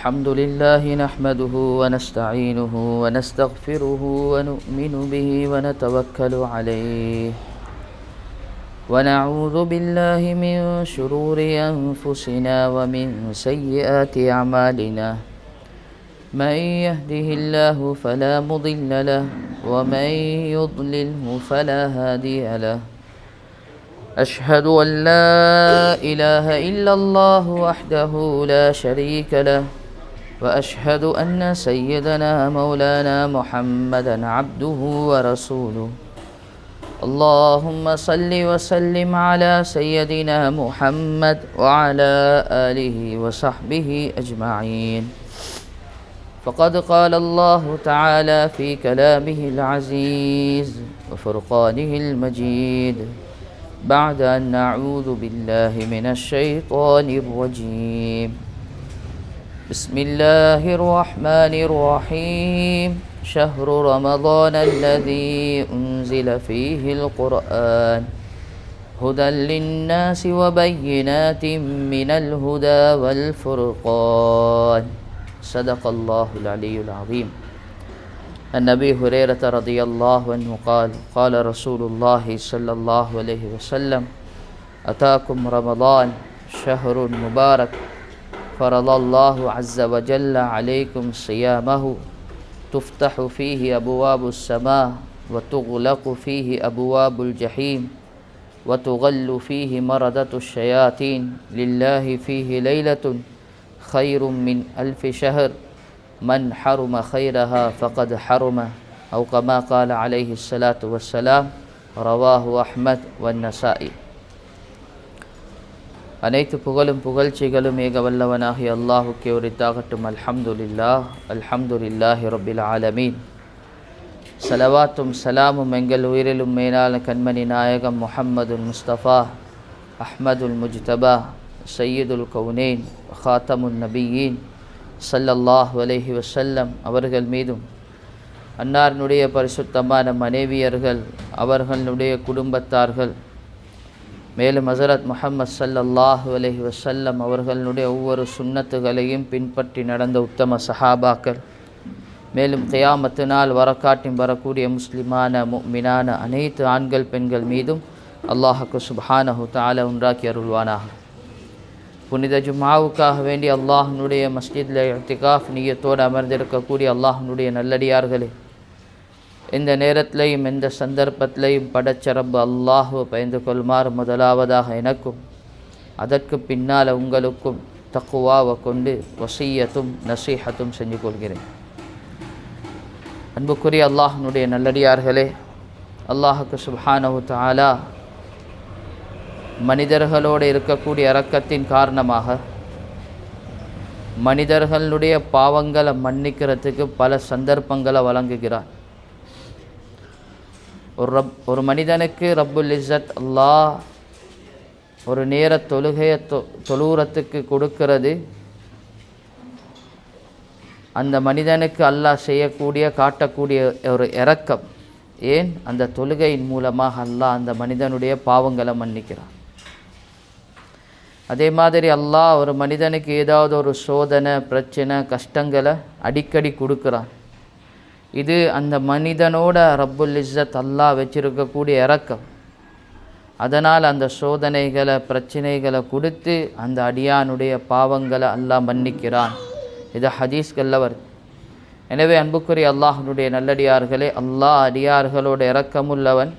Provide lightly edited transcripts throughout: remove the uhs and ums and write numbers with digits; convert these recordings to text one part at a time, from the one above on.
الحمد لله نحمده ونستعينه ونستغفره ونؤمن به ونتوكل عليه ونعوذ بالله من شرور أنفسنا ومن سيئات أعمالنا من يهده الله فلا مضل له ومن يضلله فلا هادي له أشهد أن لا إله إلا الله وحده لا شريك له وأشهد أن سيدنا مولانا محمدا عبده ورسوله اللهم صل وسلم على سيدنا محمد وعلى آله وصحبه أجمعين فقد قال الله تعالى في كلامه العزيز وفرقانه المجيد بعد أن نعوذ بالله من الشيطان الرجيم بسم الله الرحمن الرحيم شهر رمضان الذي أنزل فيه القرآن هدى للناس وبينات من الهدى والفرقان صدق الله العلي العظيم. عن أبي هريرة رضي الله عنه قال قال رسول الله صلى الله عليه وسلم أتاكم رمضان شهر مبارك فرض الله عز وجل عليكم صيامه تفتح فيه أبواب السماء وتغلق فيه أبواب الجحيم وتغل فيه مردة الشياطين لله فيه ليلة خير من 1000 شهر من حرم خيرها فقد حرم أو كما قال عليه الصلاة والسلام رواه أحمد والنسائي. அனைத்து புகழும் புகழ்ச்சிகளும் ஏக வல்லவனாகிய அல்லாஹுக்கே உரித்தாகட்டும். அல்ஹம்துலில்லாஹி ரப்பில் ஆலமீன். ஸலவாத்தும் சலாமும் எங்கள் உயிரிலும் மேலான கண்மணி நாயகம் முஹம்மதுல் முஸ்தபா அஹ்மதுல் முஜ்தபா சையீதுல் கவுனேன் ஹாத்தமுன் நபியீன் ஸல்லல்லாஹு அலைஹி வஸல்லம் அவர்கள் மீதும், அன்னாரினுடைய பரிசுத்தமான மனைவியர்கள், அவர்களுடைய குடும்பத்தார்கள், மேலும் ஹஸரத் முஹம்மது ஸல்லல்லாஹு அலைஹி வஸல்லம் அவர்களுடைய ஒவ்வொரு சுன்னத்துகளையும் பின்பற்றி நடந்த உத்தம சஹாபாக்கள், மேலும் கியாமத்து நாள் வரக்காட்டி வரக்கூடிய முஸ்லிமான முஃமினான அனைத்து ஆண்கள் பெண்கள் மீதும் அல்லாஹ்வுக்கு சுப்ஹானஹு தஆலா உண்டாக்கி அருள்வானாக. புனித ஜும்ஆவுக்காக வேண்டி அல்லாஹ்னுடைய மஸ்ஜிதில் இஅ்திகாஃப் நியத்தோடு அமர்ந்திருக்கக்கூடிய அல்லாஹ்னுடைய நல்லடியார்களே, எந்த நேரத்திலையும் எந்த சந்தர்ப்பத்திலையும் படைச்ச ரப்பு அல்லாஹ்வை பயந்து கொள்ளுமாறு முதலாவதாக எனக்கும் அதற்கு பின்னால் உங்களுக்கும் தக்வாவை கொண்டு வஸியத்தும் நசீஹத்தும் செஞ்சு கொள்கிறேன். அன்புக்குரிய அல்லாஹ்னுடைய நல்லடியார்களே, அல்லாஹ்வுக்கு சுப்ஹானஹு தஆலா மனிதர்களோடு இருக்கக்கூடிய இரக்கத்தின் காரணமாக மனிதர்களுடைய பாவங்களை மன்னிக்கிறதுக்கு பல சந்தர்ப்பங்களை வழங்குகிறார். ஒரு மனிதனுக்கு ரப்புல் இஸ்ஸத் அல்லாஹ் ஒரு நேர தொழுகையை தொழுறத்துக்கு கொடுக்கிறது அந்த மனிதனுக்கு அல்லாஹ் செய்யக்கூடிய காட்டக்கூடிய ஒரு இரக்கம். ஏன்? அந்த தொழுகையின் மூலமாக அல்லாஹ் அந்த மனிதனுடைய பாவங்களை மன்னிக்கிறான். அதே மாதிரி அல்லாஹ் ஒரு மனிதனுக்கு ஏதாவது ஒரு சோதனை, பிரச்சனை, கஷ்டங்களை அடிக்கடி கொடுக்குறான். இது அந்த மனிதனோட ரப்புல் இஸ்ஸத் அல்லாஹ் வச்சிருக்கக்கூடிய இரக்கம். அதனால் அந்த சோதனைகளை, பிரச்சனைகளை கொடுத்து அந்த அடியானுடைய பாவங்களை அல்லாஹ் மன்னிக்கிறான். இது ஹதீஸ்களில் வருது. எனவே அன்புக்குரிய அல்லாஹ்னுடைய நல்லடியார்களே, அல்லாஹ் அடியார்களோட இரக்கமுள்ளவன்.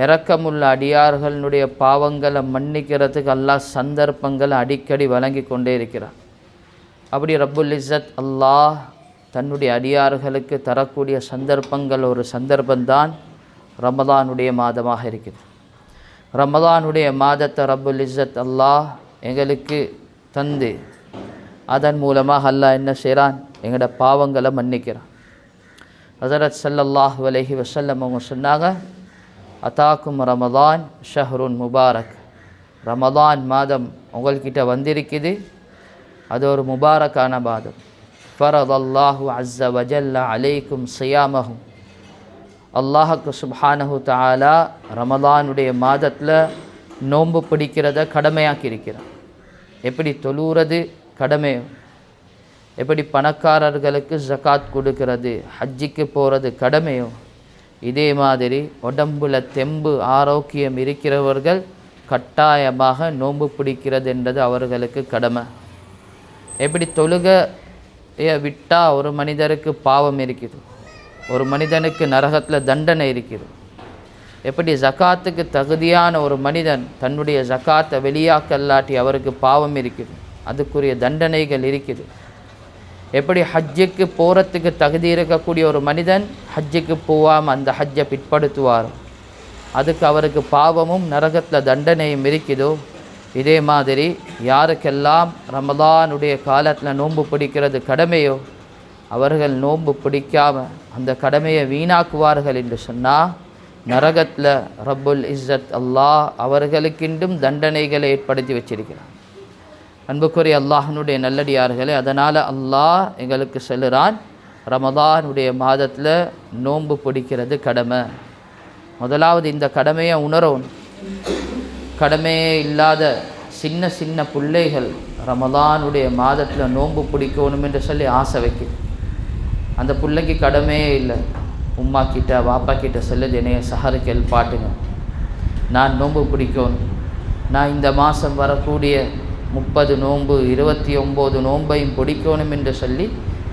இரக்கமுள்ள அடியார்களுடைய பாவங்களை மன்னிக்கிறதுக்கு அல்லாஹ் சந்தர்ப்பங்களை அடிக்கடி வழங்கி கொண்டே இருக்கிறான். அப்படி ரப்புல் இஸ்ஸத் அல்லாஹ் தன்னுடைய அடியார்களுக்கு தரக்கூடிய சந்தர்ப்பங்கள் ஒரு சந்தர்ப்பந்தான் ரமதானுடைய மாதமாக இருக்குது. ரமதானுடைய மாதத்தை ரப்புல் இஸ்ஸத் அல்லாஹ் எங்களுக்கு தந்து அதன் மூலமாக அல்லாஹ் என்ன செய்கிறான்? எங்களோட பாவங்களை மன்னிக்கிறான். ஹஸரத் ஸல்லல்லாஹு அலைஹி வஸல்லம் அவங்க சொன்னாங்க, அதாக்கும் ரமதான் ஷஹ்ருன் முபாரக். ரமதான் மாதம் உங்கள்கிட்ட வந்திருக்குது, அது ஒரு முபாரக்கான மாதம். ஃபரதல்லாஹு அஸ்ஸ வஜல்ல அலைக்கும் ஸியாமஹு. அல்லாஹுக்கு சுப்ஹானஹு தஆலா ரமதானுடைய மாதத்தில் நோன்பு பிடிக்கிறத கடமையாக்கி இருக்கிறான். எப்படி தொழுகிறது கடமை, எப்படி பணக்காரர்களுக்கு ஜகாத் கொடுக்கிறது, ஹஜ்ஜிக்கு போகிறது கடமையோ, இதே மாதிரி உடம்புல தெம்பு ஆரோக்கியம் இருக்கிறவர்கள் கட்டாயமாக நோன்பு பிடிக்கிறது என்றது அவர்களுக்கு கடமை. எப்படி தொழுகையை விட்டால் ஒரு மனிதருக்கு பாவம் இருக்குது, ஒரு மனிதனுக்கு நரகத்தில் தண்டனை இருக்குது, எப்படி ஜகாத்துக்கு தகுதியான ஒரு மனிதன் தன்னுடைய ஜகாத்தை வெளியாக்கல்லாட்டி அவருக்கு பாவம் இருக்குது, அதுக்குரிய தண்டனைகள் இருக்குது. எப்படி ஹஜ்ஜுக்கு போகிறதுக்கு தகுதி இருக்கக்கூடிய ஒரு மனிதன் ஹஜ்ஜுக்கு போகாமல் அந்த ஹஜ்ஜை பிற்படுத்துவார், அதுக்கு அவருக்கு பாவமும் நரகத்தில் தண்டனையும் இருக்குதோ, இதே மாதிரி யாருக்கெல்லாம் ரமதானுடைய காலத்தில் நோன்பு பிடிக்கிறது கடமையோ அவர்கள் நோன்பு பிடிக்காமல் அந்த கடமையை வீணாக்குவார்கள் என்று சொன்னால் நரகத்தில் ரப்புல் இஸ்ஸத் அல்லாஹ் அவர்களுக்கின்றும் தண்டனைகளை ஏற்படுத்தி வச்சிருக்கிறார். அன்புக்குரிய அல்லாஹ்னுடைய நல்லடியார்களே, அதனால் அல்லாஹ் எங்களுக்கு சொல்லுறான், ரமதானுடைய மாதத்தில் நோன்பு பிடிக்கிறது கடமை. முதலாவது இந்த கடமையை உணரவும். கடமையே இல்லாத சின்ன சின்ன பிள்ளைகள் ரமதானுடைய மாதத்தில் நோன்பு பிடிக்கணும் என்று சொல்லி ஆசை வைக்குது. அந்த பிள்ளைக்கு கடமையே இல்லை, உம்மா கிட்ட வாப்பா கிட்ட சொல்லுது, என்னைய சஹருக்கு எழுப்பாட்டுங்க, நான் நோன்பு பிடிக்கணும், நான் இந்த மாதம் வரக்கூடிய 30 நோன்பு 29 நோன்பையும் பிடிக்கணும் என்று சொல்லி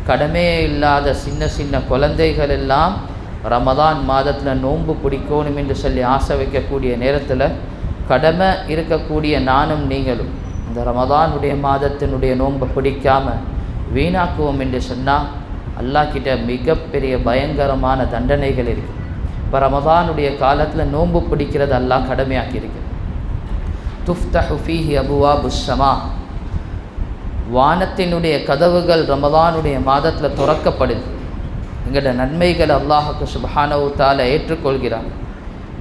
கடமையே இல்லாத சின்ன சின்ன குழந்தைகள் எல்லாம் ரமதான் மாதத்தில் நோன்பு பிடிக்கணும் என்று சொல்லி ஆசை வைக்கக்கூடிய நேரத்தில் கடமை இருக்கக்கூடிய நானும் நீங்களும் இந்த ரமதானுடைய மாதத்தினுடைய நோன்பை பிடிக்காமல் வீணாக்குவோம் என்று சொன்னால் அல்லாஹ் கிட்ட மிகப்பெரிய பயங்கரமான தண்டனைகள் இருக்குது. இப்போ ரமதானுடைய காலத்தில் நோன்பு பிடிக்கிறது அல்லாஹ் கடமையாக்கி இருக்குது. துஃப்தஹு ஃபீஹி அபுவாபுஸ் ஸமா, வானத்தினுடைய கதவுகள் ரமதானுடைய மாதத்தில் திறக்கப்படுது. எங்களோட நன்மைகளை அல்லாஹுக்கு சுப்ஹானஹு தஆலா ஏற்றுக்கொள்கிறான்.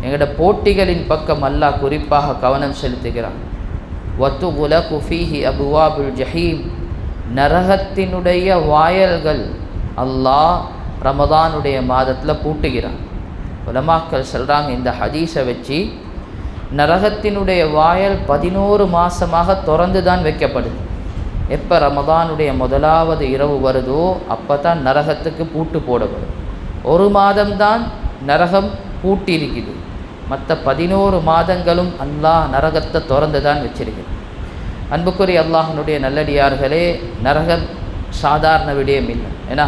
எங்களோட போட்டிகளின் பக்கம் அல்லாஹ் குறிப்பாக கவனம் செலுத்துகிறான். வத்துகுலகு ஃபீஹி அபுவாபுல் ஜஹீம், நரகத்தினுடைய வாயல்கள் அல்லாஹ் ரமதானுடைய மாதத்தில் பூட்டுகிறான். உலமாக்கள் சொல்கிறாங்க, இந்த ஹதீஸை வச்சு நரகத்தினுடைய வாயல் 11 மாதமாக திறந்து தான் வைக்கப்படுது. எப்போ ரமதானுடைய முதலாவது இரவு வருதோ அப்போ தான் நரகத்துக்கு பூட்டு போடப்படும். ஒரு மாதம்தான் நரகம் பூட்டி இருக்குது, மற்ற 11 மாதங்களும் அல்லாஹ் நரகத்தை திறந்து தான் வச்சிருக்கிறது. அன்புக்குரிய அல்லாஹ்னுடைய நல்லடியார்களே, நரகம் சாதாரண விடயம் இல்லை. ஏன்னா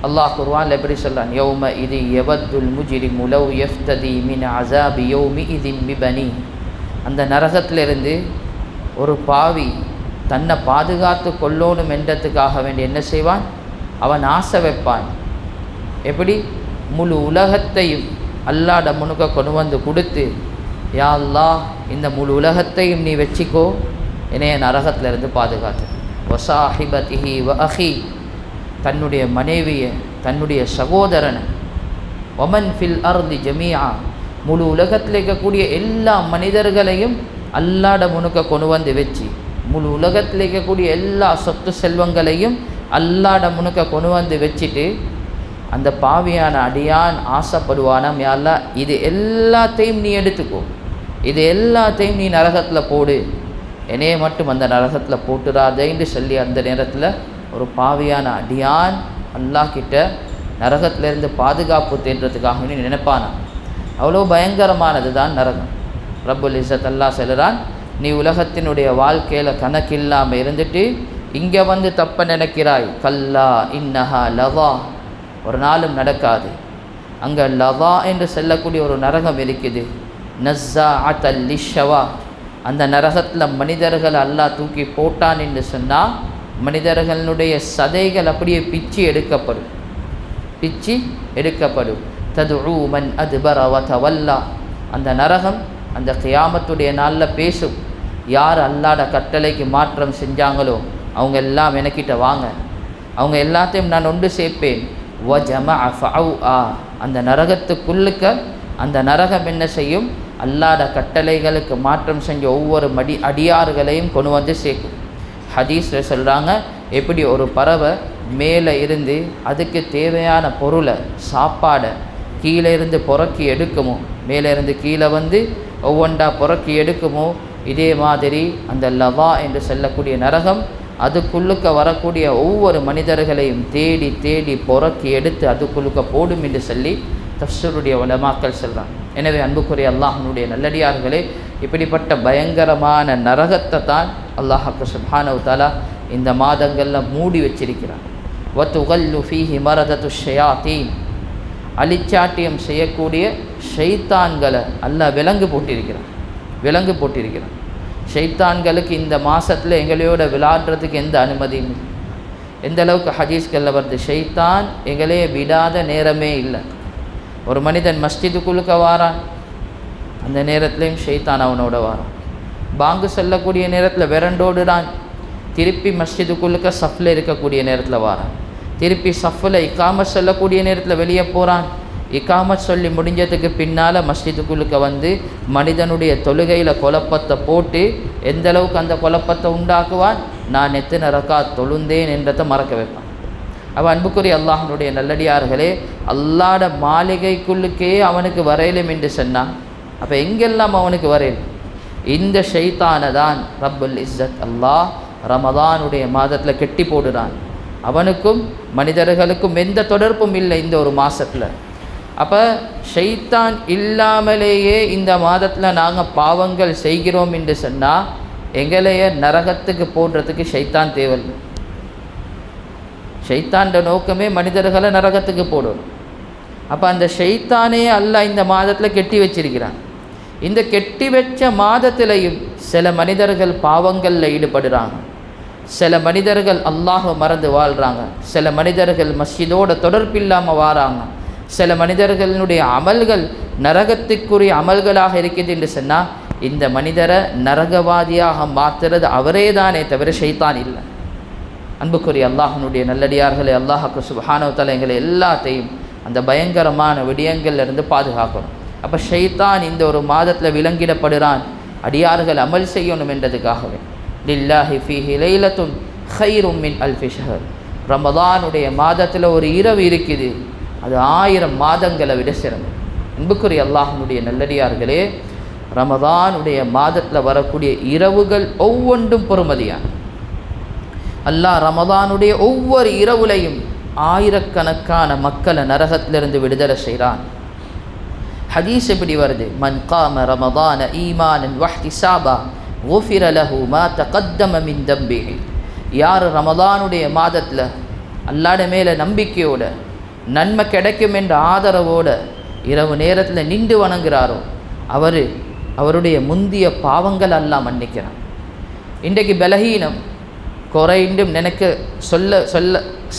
அல்லாஹ் குர்ஆன்ல எப்படி சொல்கிறான், யௌம இது யவத்துல் முஜ்ரிமு லவ் யஃப்ததி மின் அஸாபி யௌமி இதின் பிபனி, அந்த நரகத்திலிருந்து ஒரு பாவி தன்னை பாதுகாத்து கொள்ளணும் என்றதுக்காக வேண்டி என்ன செய்வான், அவன் ஆசை வைப்பான். எப்படி முழு உலகத்தையும் அல்லாஹ்ட முனுக்க கொண்டு வந்து கொடுத்து, யா அல்லாஹ் இந்த முழு உலகத்தையும் நீ வச்சிக்கோ, என்னைய நரகத்திலிருந்து பாதுகாத்து. வசாஹிபதிஹி வ அஹி, தன்னுடைய மனைவியை தன்னுடைய சகோதரனை, ஒமன் ஃபில் அர்தி ஜமீஆ, முழு உலகத்தில் இருக்கக்கூடிய எல்லா மனிதர்களையும் அல்லாஹ்ட முனுக்க கொண்டு வந்து வச்சு, முழு உலகத்தில் இருக்கக்கூடிய எல்லா சொத்து செல்வங்களையும் அல்லாஹ்ட முனுக்க கொண்டு வந்து வச்சுட்டு அந்த பாவியான அடியான் ஆசைப்படுவானாம், யா அல்லாஹ் இது எல்லாத்தையும் நீ எடுத்துக்கோ, இது எல்லாத்தையும் நீ நரகத்தில் போடு, என்னைய மட்டும் அந்த நரகத்தில் போட்டுறாதேன்னு சொல்லி அந்த நேரத்தில் ஒரு பாவியான அடியான் அல்லாஹ் கிட்ட நரகத்திலேருந்து பாதுகாப்பு தேடுறதுக்காக நீ நினைப்பானா. அவ்வளோ பயங்கரமானது தான் நரகம். ரப்புல் இஸ்ஸத் அல்லாஹ் சொல்கிறான், நீ உலகத்தினுடைய வாழ்க்கையில் கணக்கில்லாமல் இருந்துட்டு இங்கே வந்து தப்ப நினைக்கிறாய், கல்லா இன்னஹா லவா, ஒரு நாளும் நடக்காது. அங்கே லவா என்று சொல்லக்கூடிய ஒரு நரகம் இருக்குது. நஸ்ஸாஅத்தல் லிஷ்ஷவா, அந்த நரகத்தில் மனிதர்கள் அல்லாஹ் தூக்கி போட்டான் என்று சொன்னால் மனிதர்களுடைய சதைகள் அப்படியே பிச்சு எடுக்கப்படும். ததுஉ மன் அத்பர வ தவல்லா, அந்த நரகம் அந்த கியாமத்துடைய நாளில் பேசும், யார் அல்லாஹ்ட கட்டளைக்கு மாற்றம் செஞ்சாங்களோ அவங்க எல்லாம் எனக்கிட்ட வாங்க, அவங்க எல்லாத்தையும் நான் ஒன்று சேர்ப்பேன். வ ஜமஅ ஃபஅஆ, அந்த நரகத்துக்குள்ளுக்க அந்த நரகம் என்ன செய்யும், அல்லாஹ்ட கட்டளைகளுக்கு மாற்றம் செஞ்ச ஒவ்வொரு அடியார்களையும் கொண்டு வந்து சேர்க்கும். ஹதீஸில் சொல்கிறாங்க, எப்படி ஒரு பறவை மேலே இருந்து அதுக்கு தேவையான பொருளை சாப்பாடை கீழே இருந்து புறக்கி எடுக்குமோ, மேலே இருந்து கீழே வந்து ஒவ்வொன்றா புறக்கி எடுக்குமோ, இதே மாதிரி அந்த லவா என்று சொல்லக்கூடிய நரகம் அதுக்குள்ளுக்க வரக்கூடிய ஒவ்வொரு மனிதர்களையும் தேடி தேடி பொறக்கி எடுத்து அதுக்குள்ளுக்க போடும் என்று சொல்லி தஃப்ஸீருடைய உலமாக்கள் சொல்கிறாங்க. எனவே அன்புக்குரிய அல்லாஹ்வுடைய நல்லடியார்களே, இப்படிப்பட்ட பயங்கரமான நரகத்தை தான் அல்லாஹ் சுப்ஹானஹு வ தஆலா இந்த மாதங்களில் மூடி வச்சிருக்கிறான். வத்துகல்லு ஃபீஹி மரதத்து ஷயாத்தீன், அலிச்சாட்டியம் செய்யக்கூடிய ஷைத்தான்களை அல்லாஹ் விலங்கு போட்டிருக்கிறான். ஷைத்தான்களுக்கு இந்த மாதத்தில் எங்களையோட விளையாடுறதுக்கு எந்த அனுமதியும் இல்லை. எந்த அளவுக்கு ஹதீஸ்களில் வருது, ஷைத்தான் எங்களையே விடாத நேரமே இல்லை. ஒரு மனிதன் மஸ்ஜிதுக்குள்ளுக்க வாரான், அந்த நேரத்துலையும் ஷைத்தான் அவனோட வாரான். பாங்கு சொல்லக்கூடிய நேரத்தில் விரண்டோடுடான், திருப்பி மஸ்ஜிதுக்குள்ளுக்க சஃப்பில் இருக்கக்கூடிய நேரத்தில் வாரான். திருப்பி சஃப்பில் இக்காமத் சொல்லக்கூடிய நேரத்தில் வெளியே போகிறான். இக்காமத் சொல்லி முடிஞ்சதுக்கு பின்னால் மஸ்ஜிதுக்குள்ளுக்க வந்து மனிதனுடைய தொழுகையில் குழப்பத்தை போட்டு எந்த அளவுக்கு அந்த குழப்பத்தை உண்டாக்குவான், நான் எத்தனை ரக்காத் தொழுந்தேன் என்றதை மறக்க வைப்பான். அவன் அன்புக்குரிய அல்லாஹ்வுடைய நல்லடியார்களே, அல்லாஹ்ட மாளிகைக்குள்ளுக்கே அவனுக்கு வரையிலும் என்று சொன்னான். அப்போ எங்கெல்லாம் அவனுக்கு வரையிலும்? இந்த ஷைத்தானை தான் ரப்புல் இஸ்ஸத் அல்லாஹ் ரமதானுடைய மாதத்தில் கெட்டி போடுறான். அவனுக்கும் மனிதர்களுக்கும் எந்த தொடர்பும் இல்லை இந்த ஒரு மாதத்தில். அப்போ ஷைத்தான் இல்லாமலேயே இந்த மாதத்தில் நாங்கள் பாவங்கள் செய்கிறோம் என்று சொன்னால் எங்களைய நரகத்துக்கு போடுறதுக்கு ஷைத்தான் தேவையில்லை. ஷைத்தான்ட நோக்கமே மனிதர்களை நரகத்துக்கு போடணும். அப்போ அந்த ஷைத்தானே அல்லாஹ் இந்த மாதத்தில் கெட்டி வச்சிருக்கிறான். இந்த கெட்டி வச்ச மாதத்திலையும் சில மனிதர்கள் பாவங்களில் ஈடுபடுறாங்க, சில மனிதர்கள் அல்லாஹை மறந்து வாழ்கிறாங்க, சில மனிதர்கள் மஸ்ஜிதோட தொடர்பில்லாமல் வாராங்க, சில மனிதர்களுடைய அமல்கள் நரகத்துக்குரிய அமல்களாக இருக்குது என்று சொன்னால் இந்த மனிதரை நரகவாதியாக மாற்றுறது அவரே தானே தவிர ஷைத்தான் இல்லை. அன்புக்குரிய அல்லாஹ்வுடைய நல்லடியார்களே, அல்லாஹ்வுக்கு சுப்ஹானஹு வ தஆலா எங்களை எல்லாத்தையும் அந்த பயங்கரமான விடயங்கள்லேருந்து பாதுகாக்கணும். அப்போ ஷைத்தான் இந்த ஒரு மாதத்தில் விலங்கிடப்படுறான் அடியார்கள் அமல் செய்யணும் என்றதுக்காகவே. லில்லாஹி ஃபீஹி லைலத்துன் ഖൈറുம் மின் அல்ஃபி ஷஹர், ரமதானுடைய மாதத்தில் ஒரு இரவு இருக்குது, அது 1000 மாதங்களை விட சிறந்தது. அன்புக்குரிய அல்லாஹ்வுடைய நல்லடியார்களே, ரமதானுடைய மாதத்தில் வரக்கூடிய இரவுகள் ஒவ்வொன்றும் பொறுமதியான. அல்லாஹ் ரமதானுடைய ஒவ்வொரு இரவுலையும் ஆயிரக்கணக்கான மக்களை நரகத்திலிருந்து விடுதலை செய்கிறான். ஹதீஸ் எப்படி வருது, மன் காம ரமதான ஈமானன் வஹ்திசாபா குஃபிர லஹு மா தகத்தம மின் தம்பிஹி, யார் ரமதானுடைய மாதத்தில் அல்லாஹ்ட மேலே நம்பிக்கையோட நன்மை கிடைக்கும் என்ற ஆதரவோட இரவு நேரத்தில் நின்று வணங்குகிறாரோ அவருடைய முந்திய பாவங்கள் அல்லாஹ் மன்னிக்கிறான். இன்றைக்கு பலஹீனம் குறைண்டும் எனக்கு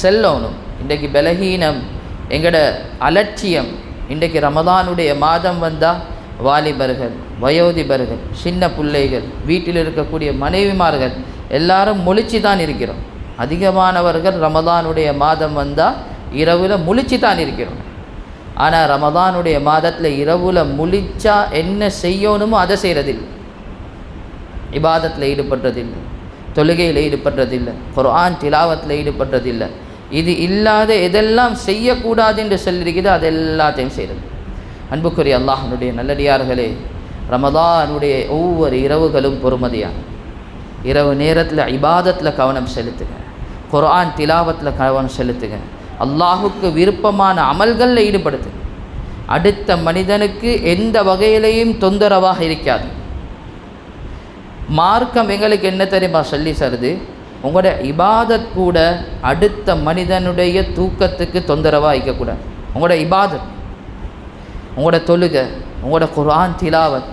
செல்லணும். இன்றைக்கு பலஹீனம், எங்களோட அலட்சியம். இன்றைக்கு ரமதானுடைய மாதம் வந்தால் வாலிபர்கள், வயோதிபர்கள், சின்ன பிள்ளைகள், வீட்டில் இருக்கக்கூடிய மனைவிமார்கள் எல்லாரும் முழிச்சு தான் இருக்கிறோம். அதிகமானவர்கள் ரமதானுடைய மாதம் வந்தால் இரவில் முழிச்சு தான் இருக்கிறோம். ஆனால் ரமதானுடைய மாதத்தில் இரவில் முழிச்சா என்ன செய்யணுமோ அதை செய்கிறதில்லை. இபாதத்தில் ஈடுபடுறதில்லை, தொழுகையில் ஈடுபடுறதில்லை, குர்ஆன் திலாவத்தில் ஈடுபடுறதில்லை. இது இல்லாத எதெல்லாம் செய்யக்கூடாது என்று சொல்லியிருக்குது அது எல்லாத்தையும் செய்கிறது. அன்புக்குரிய அல்லாஹ்வுடைய நல்லடியார்களே, ரமதானுடைய ஒவ்வொரு இரவுகளும் பொறுமதியான. இரவு நேரத்தில் இபாதத்தில் கவனம் செலுத்துங்க, குர்ஆன் திலாவத்தில் கவனம் செலுத்துங்க, அல்லாஹுக்கு விருப்பமான அமல்களில் ஈடுபடுத்துங்க. அடுத்த மனிதனுக்கு எந்த வகையிலையும் தொந்தரவாக இருக்காது. மார்க்கம் எங்களுக்கு என்ன தெரியுமா சொல்லி தருது, உங்களோட இபாதத் கூட அடுத்த மனிதனுடைய தூக்கத்துக்கு தொந்தரவாக இருக்கக்கூடாது. உங்களோட இபாதத், உங்களோட தொழுகை, உங்களோட குர்ஆன் திலாவத்,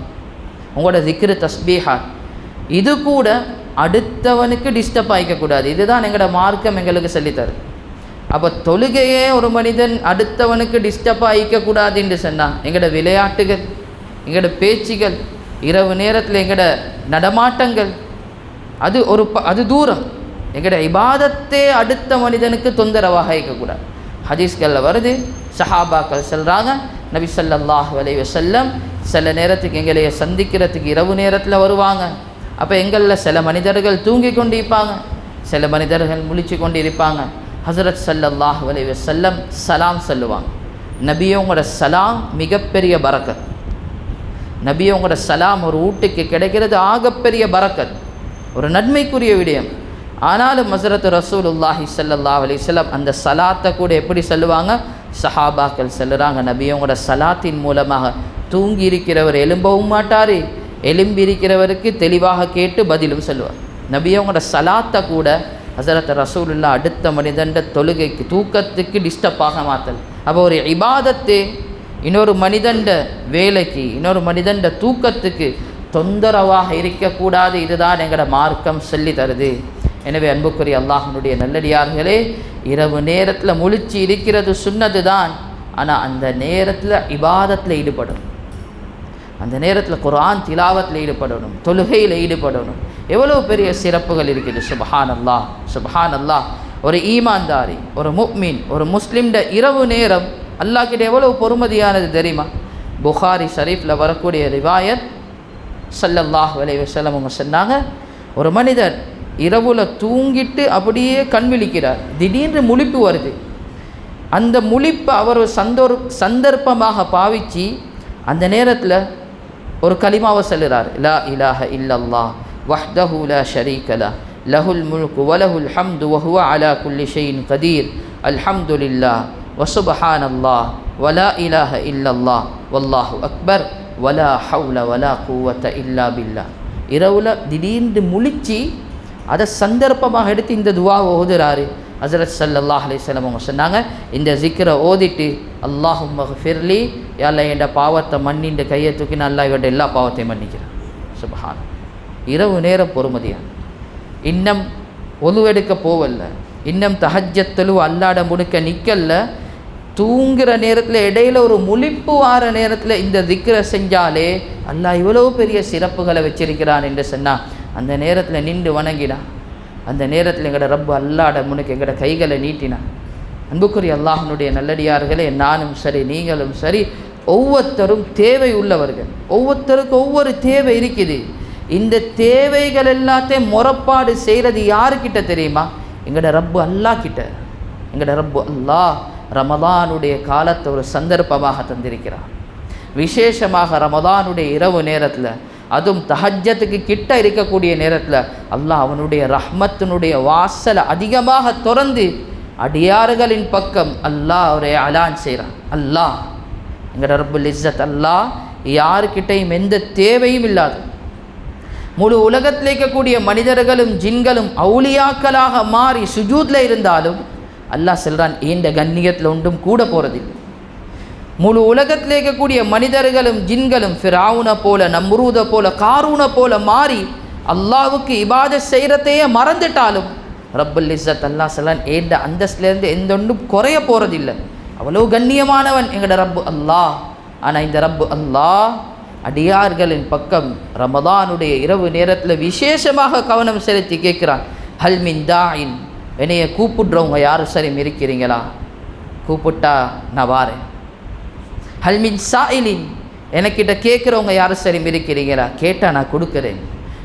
உங்களோட திக்ரு தஸ்பீஹாத், இது கூட அடுத்தவனுக்கு டிஸ்டர்ப் ஆகிக்கக்கூடாது. இதுதான் எங்களோட மார்க்கம் எங்களுக்கு சொல்லித்தரு. அப்போ தொழுகையே ஒரு மனிதன் அடுத்தவனுக்கு டிஸ்டர்ப் ஆகிக்கக்கூடாது என்று சொன்னால் எங்களோட விளையாட்டுகள், எங்களோட பேச்சுகள், இரவு நேரத்தில் எங்களோட நடமாட்டங்கள், அது தூரம். எங்களோட இபாதத்தே அடுத்த மனிதனுக்கு தொந்தரவாக இருக்கக்கூடாது. ஹதீஸ்களில் வருது, சஹாபாக்கள் சொல்கிறாங்க, நபி ஸல்லல்லாஹு அலைஹி வஸல்லம் சில நேரத்துக்கு எங்களைய சந்திக்கிறதுக்கு இரவு நேரத்தில் வருவாங்க. அப்போ எங்களில் சில மனிதர்கள் தூங்கி கொண்டு இருப்பாங்க, சில மனிதர்கள் முழிச்சு கொண்டு இருப்பாங்க. ஹஸரத் ஸல்லல்லாஹு அலைஹி வஸல்லம் சலாம் சொல்லுவாங்க. நபியோங்களோட சலாம் மிகப்பெரிய பரக்கத். நபியோங்களோட சலாம் ஒரு வீட்டுக்கு கிடைக்கிறது ஆகப்பெரிய பரக்கத், ஒரு நன்மைக்குரிய விடயம். ஆனாலும் ஹஸரத் ரசூலுல்லாஹி ஸல்லல்லாஹு அலைஹி வஸல்லம் அந்த சலாத்தை கூட எப்படி சொல்லுவாங்க? சஹாபாக்கள் சொல்லுறாங்க, நபியோட சலாத்தின் மூலமாக தூங்கி இருக்கிறவர் எழும்பவும் மாட்டார், எலும்பி இருக்கிறவருக்கு தெளிவாக கேட்டு பதிலும் சொல்லுவார். நபியோட சலாத்தை கூட ஹஸரத் ரசூலுல்லாஹ் அடுத்த மனிதண்ட தொழுகைக்கு தூக்கத்துக்கு டிஸ்டர்ப் ஆக மாத்தல். அப்போ ஒரு இபாதத்து இன்னொரு மனிதண்ட வேலைக்கு இன்னொரு மனிதண்ட தூக்கத்துக்கு தொந்தரவாக இருக்கக்கூடாது. இதுதான் எங்களோட மார்க்கம் சொல்லி தருது. எனவே அன்புக்குரிய அல்லாஹ்வுடைய நல்லடியார்களே, இரவு நேரத்தில் முழிச்சு இருக்கிறது சுன்னது தான். ஆனால் அந்த நேரத்தில் இபாதத்தில் ஈடுபடணும், அந்த நேரத்தில் குர்ஆன் திலாவத்தில் ஈடுபடணும், தொழுகையில் ஈடுபடணும். எவ்வளோ பெரிய சிறப்புகள் இருக்குது. சுப்ஹானல்லாஹ் சுப்ஹானல்லாஹ். ஒரு ஈமான்தாரி, ஒரு முஃமின், ஒரு முஸ்லிம்ட இரவு நேரம் அல்லாஹ் கிட்ட எவ்வளோ பொறுமதியானது தெரியுமா? புகாரி ஷரீஃபில் வரக்கூடிய ரிவாயத், ஸல்லல்லாஹு அலைஹி வஸல்லம் அவங்க சொன்னாங்க, ஒரு மனிதர் இரவுல தூங்கிட்டு அப்படியே கண் விழிக்கிறார், திடீர்னு முழிப்பு வருது. அந்த முழிப்பை அவர் ஒரு சந்தர்ப்பமாக பாவிச்சு அந்த நேரத்தில் ஒரு கலிமாவை சொல்லுறார், லா இலாஹ இல்லல்லாஹ் வஹ்தஹு லா ஷரீக லஹ் லஹுல் முல்கு வலஹுல் ஹம்து வஹுவ அலா குல்லி ஷைஇன் கதீர் அல்ஹம்துலில்லாஹ் வசுப்ஹானல்லாஹ் வலா இலாஹ இல்லல்லாஹ் வல்லாஹு அக்பர் வலா ஹவுல வலா குவத்த இல்லா பில்லாஹ். இரவுல திடீர்னு முழிச்சு அதை சந்தர்ப்பமாக எடுத்து இந்த துவாவை ஓதுறாரு. ஹஸரத் ஸல்லல்லாஹு அலைஹி வஸல்லம் அவங்க சொன்னாங்க, இந்த ஜிக்ரை ஓதிட்டு அல்லாஹும்ம ஃபிர்லி, யா அல்லாஹ் என்ற பாவத்தை மன்னின்ற கையை தூக்கினா அல்லாஹ் இவட எல்லா பாவத்தையும் மன்னிக்கிறான். சுப்ஹான். இரவு நேரம் பொறுமதியா, இன்னும் ஒலுவெடுக்க போவல்ல, இன்னும் தஹஜ்ஜத் அல்லாட முடுக்க நிற்கல்ல, தூங்குகிற நேரத்தில் இடையில ஒரு முழிப்பு வார நேரத்தில் இந்த திக்ரை செஞ்சாலே அல்லாஹ் இவ்வளோ பெரிய சிறப்புகளை வச்சிருக்கிறான் என்று சொன்னால் அந்த நேரத்தில் நின்று வணங்கினா, அந்த நேரத்தில் எங்களோட ரப்பு அல்லாட முன்னுக்கு எங்களோட கைகளை நீட்டினா. அன்புக்குரிய அல்லாஹ்வுடைய நல்லடியார்களே, நானும் சரி நீங்களும் சரி ஒவ்வொருத்தரும் தேவை உள்ளவர்கள். ஒவ்வொருத்தருக்கு ஒவ்வொரு தேவை இருக்குது. இந்த தேவைகள் எல்லாத்தையும் முறப்பாடு செய்கிறது யாருக்கிட்ட தெரியுமா? எங்களோட ரப்பு அல்லாஹ் கிட்ட. எங்களோட ரப்பு அல்லாஹ் ரமதானுடைய காலத்தை ஒரு சந்தர்ப்பமாக தந்திருக்கிறார். விசேஷமாக ரமதானுடைய இரவு நேரத்தில், அதுவும் தஹஜ்ஜத்துக்கு கிட்ட இருக்கக்கூடிய நேரத்தில் அல்லாஹ் அவனுடைய ரஹ்மத்தினுடைய வாசலை அதிகமாக திறந்து அடியார்களின் பக்கம் அல்லாஹ் அவரை அலான் செய்கிறான். அல்லாஹ் எங்களோட ரப்புல் இஸ்ஸத் அல்லாஹ் யாருக்கிட்டையும் எந்த தேவையும் இல்லாது முழு உலகத்தில் இருக்கக்கூடிய மனிதர்களும் ஜின்களும் அவுலியாக்களாக மாறி சுஜூதில் இருந்தாலும் அல்லாஹ் சொல்கிறான், இந்த கண்ணியத்தில் ஒன்றும் கூட போகிறதில்லை. முழு உலகத்தில் இருக்கக்கூடிய மனிதர்களும் ஜின்களும் ஃபிரௌனை போல, நம்ரூதை போல, காரூனை போல மாறி அல்லாஹ்வுக்கு இபாதத் செய்கிறதையே மறந்துட்டாலும் ரப்புல் இஸ்ஸத் அல்லாஹ் சொல்கிறான், ஏண்ட அந்தஸ்திலேருந்து எந்த ஒன்றும் குறைய போகிறதில்லை. அவ்வளோ கண்ணியமானவன் எங்களோட ரப்பு அல்லாஹ். ஆனால் இந்த ரப்பு அல்லாஹ் அடியார்களின் பக்கம் ரமதானுடைய இரவு நேரத்தில் விசேஷமாக கவனம் செலுத்தி கேட்குறான், ஹல் மின் தாயின், என்னைய கூப்பிடுறவங்க யாரும் சரி இருக்கிறீங்களா? கூப்பிட்டா நான் வாரேன். ஹல் மின் சாயிலின், எனக்கிட்ட கேட்குறவங்க யாரும் சரி இருக்கிறீங்களா? கேட்டால் நான் கொடுக்குறேன்.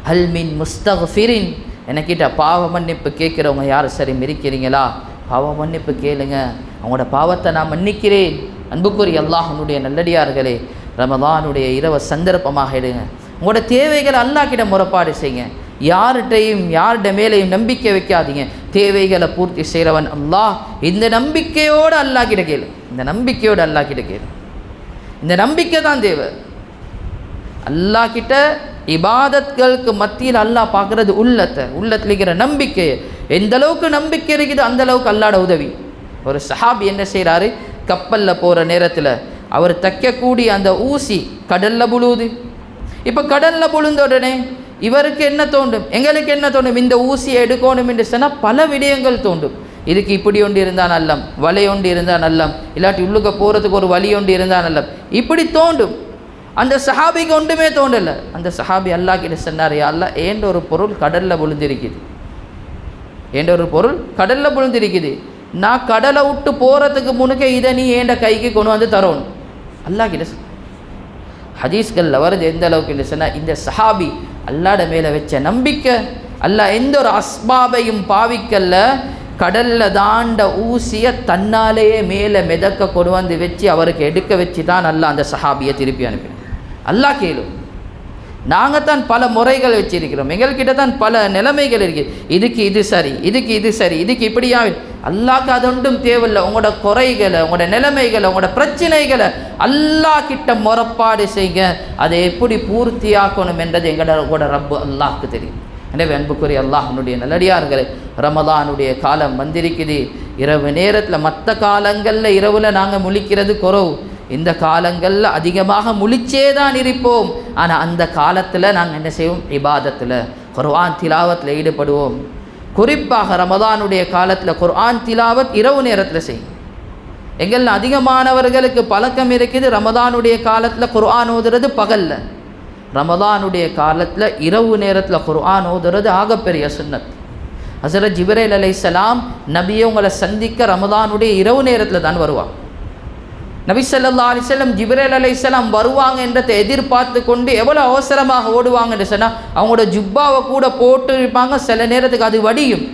ஹல் மின் முஸ்தக்ஃபிரின், எனக்கிட்ட பாவ மன்னிப்பு கேட்குறவங்க யாரும் சரி இருக்கிறீங்களா? பாவ மன்னிப்பு கேளுங்க, அவங்களோட பாவத்தை நான் மன்னிக்கிறேன். அன்புக்குரிய அல்லாஹ்வுடைய நல்லடியார்களே, ரமதானுடைய இரவு சந்தர்ப்பமாக எடுங்க. உங்களோட தேவைகளை அல்லாஹ் கிட்ட முறைப்பாடு செய்யுங்க. யார்கிட்ட மேலேயும் நம்பிக்கை வைக்காதீங்க. தேவைகளை பூர்த்தி செய்கிறவன் அல்லாஹ். இந்த நம்பிக்கையோடு அல்லாஹ் கிட்ட கேளு, இந்த நம்பிக்கையோடு அல்லாஹ் கிட்ட கேளு. இந்த நம்பிக்கை தான் தேவை. அல்லாஹ் கிட்ட இபாதத்களுக்கு மத்தியில் அல்லாஹ் பார்க்குறது உள்ளத்தில் இருக்கிற நம்பிக்கையை. எந்த அளவுக்கு நம்பிக்கை இருக்குது அந்த அளவுக்கு அல்லாஹ்ட உதவி. ஒரு சஹாபி என்ன செய்கிறாரு, கப்பலில் போகிற நேரத்தில் அவர் தைக்கக்கூடிய அந்த ஊசி கடலில் புழுவுது. இப்போ கடலில் புழுந்த உடனே இவருக்கு என்ன தோண்டும், எங்களுக்கு என்ன தோண்டும், இந்த ஊசியை எடுக்கணும் என்று சொன்னால் பல விடயங்கள் தோண்டும். இதுக்கு இப்படி ஒன்று இருந்தால் நல்லம், வலை ஒன்று இருந்தால் நல்லம், இல்லாட்டி உள்ளுக்க போகிறதுக்கு ஒரு வழி ஒன்று இருந்தால் நல்லம், இப்படி தோண்டும். அந்த சஹாபிக்கு ஒன்றுமே தோண்டலை. அந்த சஹாபி அல்லாஹ் கிட்ட சொன்னார், யா அல்லாஹ், ஏண்ட ஒரு பொருள் கடலில் விழுந்திருக்குது, ஏண்ட ஒரு பொருள் கடலில் விழுந்திருக்குது, நான் கடலை விட்டு போகிறதுக்கு முன்னுக்கே இதை நீ ஏண்ட கைக்கு கொண்டு வந்து தரணும். அல்லாஹ் கிட்ட ஹதீஸ்களில் வருது எந்த அளவுக்கு என்று சொன்னால், இந்த சஹாபி அல்லாஹ்ட மேலே வச்ச நம்பிக்கை, அல்லாஹ் எந்த ஒரு அஸ்பாபையும் பாவிக்கல்ல, கடலில் தாண்ட ஊசியை தன்னாலேயே மேலே மிதக்க கொண்டு வந்து வச்சு அவருக்கு எடுக்க வச்சு தான் அல்லாஹ் அந்த சஹாபியை திருப்பி அனுப்பினான். அல்லாஹ் கேளு, நாங்கள் தான் பல முறைகள் வச்சிருக்கிறோம், எங்கள்கிட்ட தான் பல நிலைமைகள் இருக்குது. இதுக்கு இது சரி, இதுக்கு இது சரி, இதுக்கு இப்படியா. அல்லாஹ்க்கு அது ஒன்றும் தேவையில்லை. உங்களோட குறைகளை, உங்களோட நிலைமைகளை, உங்களோட பிரச்சனைகளை அல்லாஹ் கிட்ட முறைப்பாடு செய்யுங்க. அதை எப்படி பூர்த்தியாக்கணும் என்றது எங்களோட ரப்பு அல்லாஹ்க்கு தெரியும். எனவே அன்புக்குரிய அல்லாஹ்வுடைய நல்லடியார்களே, ரமலானுடைய காலம் வந்திருக்குது. இரவு நேரத்தில் மற்ற காலங்களில் இரவில் நாங்கள் முழிக்கிறது குறவு, இந்த காலங்களில் அதிகமாக முழிச்சே தான் இருப்போம். ஆனால் அந்த காலத்தில் நாங்கள் என்ன செய்வோம்? இபாதத்தில், குர்ஆன் திலாவத்தில் ஈடுபடுவோம். குறிப்பாக ரமலானுடைய காலத்தில் குர்ஆன் திலாவத் இரவு நேரத்தில் செய்யும். எங்கள் அதிகமானவர்களுக்கு பழக்கம் இருக்குது ரமலானுடைய காலத்தில் குர்ஆன் ஓதுறது பகலில், ரமலானுடைய காலத்தில் இரவு நேரத்தில் குர்ஆன் ஓதுறது ஆகப்பெரிய சுன்னத். ஹஸரத் ஜிப்ரீல் அலைஹிஸ்ஸலாம் நபியை உங்களை சந்திக்க ரமலானுடைய இரவு நேரத்தில் தான் வருவாங்க. நபி ஸல்லல்லாஹு அலைஹி வஸல்லம் ஜிப்ரீல் அலைஹிஸ்ஸலாம் வருவாங்க என்றதை எதிர்பார்த்து கொண்டு எவ்வளோ அவசரமாக ஓடுவாங்கன்னு சொன்னால் அவங்களோட ஜுப்பாவை கூட போட்டு இருப்பாங்க. சில நேரத்துக்கு அது வடியும்,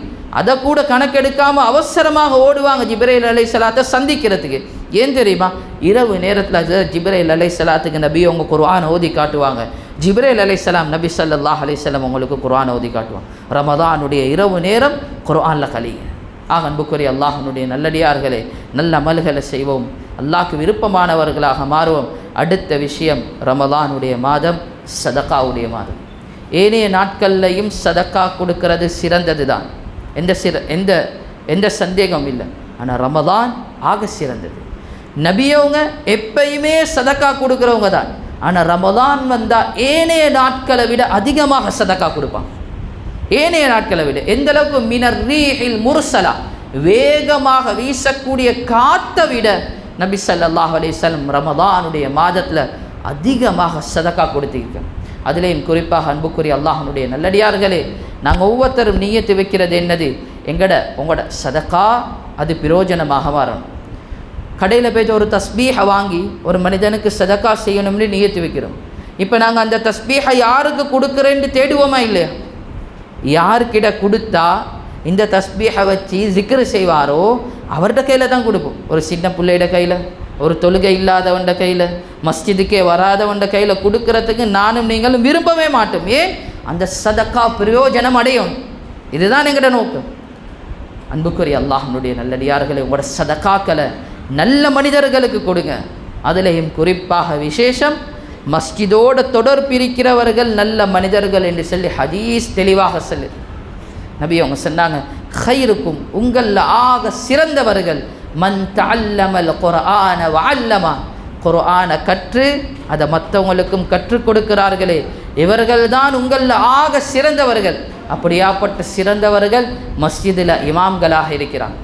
அதை கூட கணக்கெடுக்காமல் அவசரமாக ஓடுவாங்க ஜிப்ரீல் அலைஹிஸ்ஸலாத்தை சந்திக்கிறதுக்கு. ஏன் தெரியுமா? இரவு நேரத்தில் ஜிப்ரீல் அலைஹிஸ்ஸலாத்துக்கு நபி அவங்க குர்ஆன் ஓதி காட்டுவாங்க. ஜிப்ரீல் அலைஹிஸ்ஸலாம் நபி ஸல்லல்லாஹு அலைஹி வஸல்லம் உங்களுக்கு குர்ஆன் ஓதி காட்டுவாங்க. ரமதானுடைய இரவு நேரம் குர்ஆனில் கழிங்க. அன்புக்குரிய அல்லாஹ்வுடைய நல்லடியார்களே, நல்ல அமல்களை செய்வோம், அல்லாஹ்க்கு விருப்பமானவர்களாக மாறுவோம். அடுத்த விஷயம், ரமலானுடைய மாதம் சதக்காவுடைய மாதம். ஏனைய நாட்கள்லையும் சதக்கா கொடுக்கறது சிறந்தது தான், எந்த சந்தேகம் இல்லை. ஆனால் ரமலான் ஆக சிறந்தது. நபியவங்க எப்பயுமே சதக்கா கொடுக்குறவங்க தான். ஆனால் ரமலான் வந்தால் ஏனைய நாட்களை விட அதிகமாக சதக்கா கொடுப்பாங்க. ஏனைய நாட்களை விட எந்த அளவுக்கு? மினர் ரீஹில் முர்சலா, வேகமாக வீசக்கூடிய காற்றை விட நபி ஸல்லல்லாஹு அலைஹி வஸல்லம் ரமலானுடைய மாதத்தில் அதிகமாக சதக்கா கொடுத்திருக்கோம். அதிலேயும் குறிப்பாக அன்புக்குரிய அல்லாஹ்வுடைய நல்லடியார்களே, நாங்கள் ஒவ்வொருத்தரும் நியத்து வைக்கிறது என்னது? உங்களோட சதக்கா அது பிரயோஜனமாக வரணும். கடையில் போய்ட்டு ஒரு தஸ்பீஹை வாங்கி ஒரு மனிதனுக்கு சதக்கா செய்யணும்னு நியத்து வைக்கிறோம். இப்போ நாங்கள் அந்த தஸ்பீஹை யாருக்கு கொடுக்குறேன்னு தேடுவோமா இல்லையா? யாருக்கிட்ட கொடுத்தா இந்த தஸ்பீஹை வச்சு ஜிக்ரு செய்வாரோ அவர்கிட்ட கையில் தான் கொடுப்போம். ஒரு சின்ன பிள்ளையோட கையில், ஒரு தொழுகை இல்லாதவண்ட கையில், மஸ்ஜிதுக்கே வராதவண்ட கையில் கொடுக்கறதுக்கு நானும் நீங்களும் விரும்பவே மாட்டோம். ஏன்? அந்த சதக்கா பிரயோஜனம் அடையும். இதுதான் எங்களோட நோக்கம். அன்புக்குரிய அல்லாஹ்வுடைய நல்லடியார்களை, உங்களோட சதக்காக்களை நல்ல மனிதர்களுக்கு கொடுங்க. அதிலையும் குறிப்பாக விசேஷம் மஸ்ஜிதோட தொடர்பு இருக்கிறவர்கள் நல்ல மனிதர்கள் என்று சொல்லி ஹதீஸ் தெளிவாக சொல்லு. நபி அவங்க சொன்னாங்க, ഖൈറുக்கும் உங்களில் ஆக சிறந்தவர்கள் மன் தஅல்லமல் குர்ஆன வஅல்லமா, குர்ஆனை கற்று அதை மற்றவங்களுக்கும் கற்றுக் கொடுக்கிறார்களே இவர்கள்தான் உங்களில் ஆக சிறந்தவர்கள். அப்படியாப்பட்ட சிறந்தவர்கள் மஸ்ஜிதில் இமாம்களாக இருக்கிறாங்க.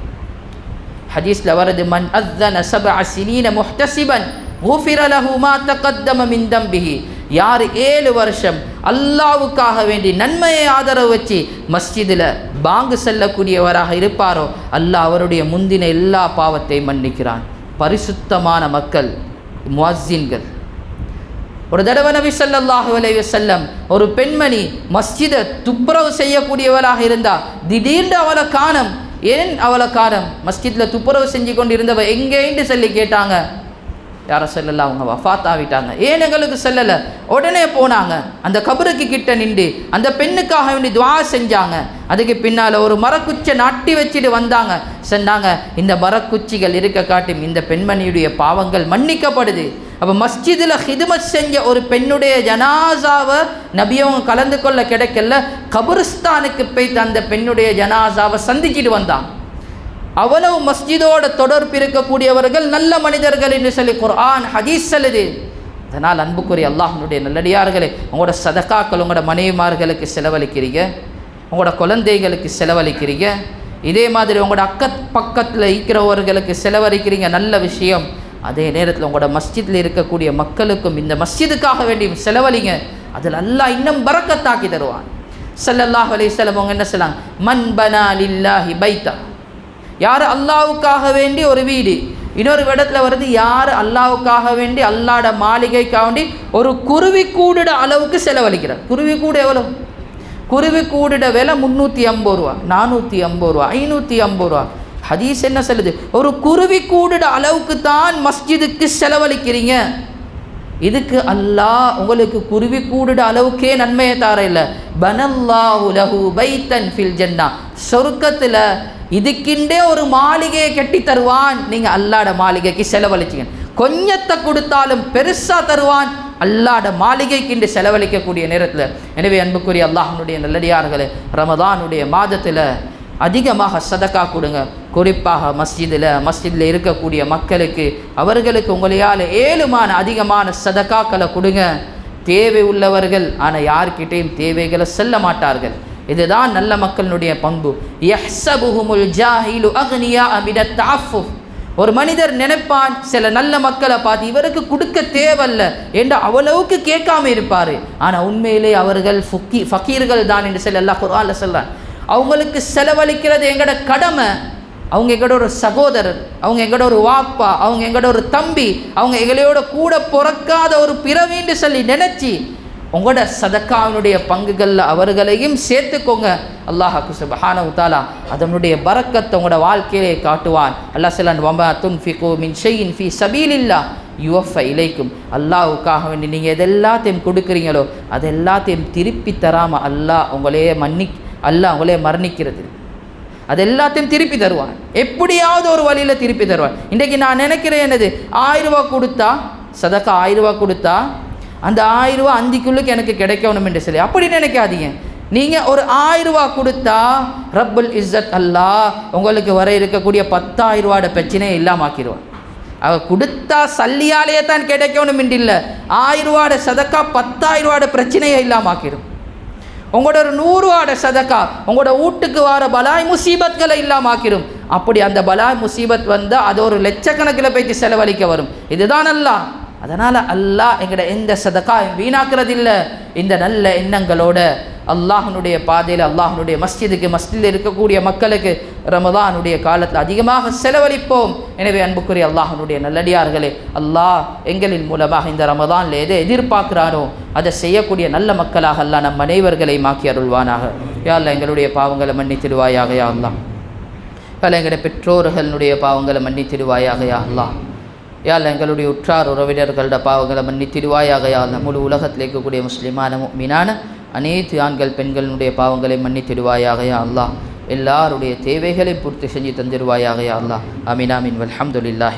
ஹதீஸில் வருது, மன் அஸ்ஸன 7 சினீன முஹ்தஸிபன் குஃபிர லஹு மா தகத்தம மின் தம்பிஹி, யார் 7 வருஷம் அல்லாஹ்வுக்காக வேண்டி நன்மையை ஆதரவு வச்சு மஸ்ஜிதில் பாங்கு செல்லக்கூடியவராக இருப்பாரோ அல்லாஹ் அவருடைய முந்தின எல்லா பாவத்தையும் மன்னிக்கிறான். பரிசுத்தமான மக்கள் முஅஸ்ஸின்கள். ஒரு தடவை நபி ஸல்லல்லாஹு அலைஹி வஸல்லம் ஒரு பெண்மணி மஸ்ஜிதை துப்புரவு செய்யக்கூடியவராக இருந்தால் திடீர்னு அவளை காணோம். ஏன் அவளை காணோம்? மஸ்ஜிதில் துப்புரவு செஞ்சு கொண்டு இருந்தவ எங்கேன்னு சொல்லி கேட்டாங்க. யார சொல்லலாம், அவங்க வஃபாத் ஆகிட்டாங்க. ஏன் எங்களுக்கு சொல்லலை? உடனே போனாங்க, அந்த கபருக்கு கிட்ட நின்று அந்த பெண்ணுக்காக வேண்டி துஆ செஞ்சாங்க. அதுக்கு பின்னால் ஒரு மரக்குச்சை நட்டி வச்சுட்டு வந்தாங்க. சொன்னாங்க, இந்த மரக்குச்சிகள் இருக்க காட்டும் இந்த பெண்மணியுடைய பாவங்கள் மன்னிக்கப்படுது. அப்போ மஸ்ஜிதில் ஹிதுமத் செஞ்ச ஒரு பெண்ணுடைய ஜனாசாவை நபியவங்க கலந்து கொள்ள கிடைக்கல, கபருஸ்தானுக்கு போய்த்து அந்த பெண்ணுடைய ஜனாசாவை சந்திச்சுட்டு வந்தாங்க. அவ்வளவு மஸ்ஜிதோட தொடர்பு இருக்கக்கூடியவர்கள் நல்ல மனிதர்கள் என்று சொல்லி குர்ஆன் ஹதீஸ் சொல்லுது. அதனால் அன்புக்குரிய அல்லாஹ்வுடைய நல்லடியார்களே, உங்களோட சதக்காக்கள் உங்களோட மனைவிமார்களுக்கு செலவழிக்கிறீங்க, உங்களோட குழந்தைகளுக்கு செலவழிக்கிறீங்க, இதே மாதிரி உங்களோட பக்கத்தில் இருக்கிறவர்களுக்கு செலவழிக்கிறீங்க, நல்ல விஷயம். அதே நேரத்தில் உங்களோட மஸ்ஜிதில் இருக்கக்கூடிய மக்களுக்கும் இந்த மஸ்ஜிதுக்காக வேண்டி செலவழிங்க. அதில் அல்லாஹ் இன்னும் பரக்கத்தாக்கி தருவான். ஸல்லல்லாஹு அலைஹி வஸல்லம் அவங்க என்ன சொன்னாங்க? மன் பனா லில்லாஹி பைத்தா, யார் அல்லாஹ்வுக்காக வேண்டி ஒரு வீடு. இன்னொரு இடத்துல வருது, யார் அல்லாஹ்வுக்காக வேண்டி அல்லாஹ்ட மாளிகைக்காக வேண்டி ஒரு குருவி கூடுட அளவுக்கு செலவழிக்கிறார். குருவி கூடு எவ்வளோ? குருவி கூடுட விலை 350 ரூபா, 450 ரூபா, 550 ரூபா. ஹதீஸ் என்ன சொல்லுது? ஒரு குருவி கூடுட அளவுக்கு தான் மஸ்ஜிதுக்கு செலவழிக்கிறீங்க. இதுக்கு அல்லாஹ் உங்களுக்கு குருவி கூடுட அளவுக்கே நன்மையை தார இல்லை. பனல்லாஹு லஹு பைத்தன் ஃபில் ஜன்னா, சொர்க்கத்தில் இதுக்கிண்டே ஒரு மாளிகையை கட்டி தருவான். நீங்கள் அல்லாட மாளிகைக்கு செலவழிச்சிங்க, கொஞ்சத்தை கொடுத்தாலும் பெருசாக தருவான். அல்லாட மாளிகைக்கு செலவழிக்கக்கூடிய நேரத்தில். எனவே அன்புக்குரிய அல்லாஹ்வுடைய நல்லடியார்களே, ரமதானுடைய மாதத்தில் அதிகமாக சதக்கா கொடுங்க. குறிப்பாக மஸ்ஜிதில் இருக்கக்கூடிய மக்களுக்கு, அவர்களுக்கு உங்களையால் ஏழுமான அதிகமான சதக்காக்களை கொடுங்க. தேவை உள்ளவர்கள், ஆனால் யார்கிட்டையும் தேவைகளை செல்ல மாட்டார்கள். இதுதான் நல்ல மக்களுடைய பண்பு. யஹ்ஸபுஹுமுல் ஜாஹிலு அக்னியா மினத் தஅஃஃபுஃப். ஒரு மனிதர் நினைப்பான் சில நல்ல மக்களை பார்த்து இவருக்கு கொடுக்க தேவையில்ல என்று அவ்வளவுக்கு கேட்காம இருப்பார். ஆனால் உண்மையிலே அவர்கள் ஃபக்கீர்கள் தான் என்று சொல்லி அல்லாஹ் குர்ஆன்ல சொல்றான். அவங்களுக்கு செலவழிக்கிறது எங்களோட கடமை. அவங்க எங்களோட ஒரு சகோதரர், அவங்க எங்களோட ஒரு வாப்பா, அவங்க எங்களோட ஒரு தம்பி, அவங்க எங்களோட கூட பிறக்காத ஒரு பிறவின்னு சொல்லி நினச்சி உங்களோட சதக்காவினுடைய பங்குகளில் அவர்களையும் சேர்த்துக்கோங்க. அல்லாஹ் சுப்ஹானஹு வ தஆலா அதனுடைய பரக்கத்தை உங்களோட வாழ்க்கையிலே காட்டுவான். அல்லாஹ் சொல்றான், வமா துன்ஃபிகு மின் ஷைஇன் ஃபீ சபீலில்லாஹ் யுவஃபா இலைக்கும். அல்லாஹ்வுக்காக வேண்டி நீங்கள் எதெல்லாத்தையும் கொடுக்குறீங்களோ அதெல்லாத்தையும் திருப்பி தராமல் அல்லாஹ் உங்களே மரணிக்கிறது. அது எல்லாத்தையும் திருப்பி தருவான். எப்படியாவது ஒரு வழியில் திருப்பி தருவான். இன்றைக்கு நான் நினைக்கிறேன், என்னது 1000 ரூபா கொடுத்தா, சதக்கா 1000 ரூபா கொடுத்தா அந்த 1000 ரூபா அந்திக்குள்ளுக்கு எனக்கு கிடைக்கணும் என்று சொல்லி அப்படி நினைக்காதீங்க. நீங்கள் ஒரு 1000 ரூபா கொடுத்தா ரப்புல் இஸ்ஸத் அல்லாஹ் உங்களுக்கு வர இருக்கக்கூடிய 10,000 ரூபாட பிரச்சனையை இல்லாமாக்கிடுவான். அவ கொடுத்தா சல்லியாலேயே தான் கிடைக்கணும் என்று இல்லை, 1000 ரூபாட சதக்கா 10,000 ரூபாட பிரச்சனையை இல்லாமாக்கிடும். உங்களோட ஒரு 100 ரூபாட சதக்கா உங்களோட வீட்டுக்கு வர பலாய் முசீபத்களை இல்லாமாக்கிடும். அப்படி அந்த பலாய் முசீபத் வந்தால் அது ஒரு லட்சக்கணக்கில் போய்த்து செலவழிக்க வரும். இதுதான் அல்லாஹ். அதனால் அல்லாஹ் எங்கட எந்த சதக்கா வீணாக்குறதில்லை. இந்த நல்ல எண்ணங்களோட அல்லாஹ்னுடைய பாதையில், அல்லாஹ்னுடைய மஸ்ஜிதில் இருக்கக்கூடிய மக்களுக்கு ரமதானுடைய காலத்தில் அதிகமாக செலவழிப்போம். எனவே அன்புக்குரிய அல்லாஹ்னுடைய நல்லடியார்களே, அல்லாஹ் எங்களின் மூலமாக இந்த ரமதானில் எதை எதிர்பார்க்கிறானோ அதை செய்யக்கூடிய நல்ல மக்களாக அல்லாஹ் நம் அனைவர்களை மாக்கி அருள்வானாக. யா அல்லாஹ் எங்களுடைய பாவங்களை மன்னித்திடுவாயாக. யா அல்லாஹ் எங்களுடைய பெற்றோர்களுடைய பாவங்களை மன்னித்திடுவாயாக. யா அல்லாஹ் எங்களுடைய உற்றார் உறவினர்களோட பாவங்களை மன்னித்திடுவாயாக. யா அல்லாஹ் முழு உலகத்தில் இருக்கக்கூடிய முஸ்லிமான முஃமினான அனைத்து ஆண்கள் பெண்களுடைய பாவங்களை மன்னித்திடுவாயாக. யா அல்லாஹ் எல்லாருடைய தேவைகளை பூர்த்தி செஞ்சு தந்திடுவாயாக. யா அல்லாஹ் ஆமீன் ஆமீன் வல்ஹம்துலில்லாஹி.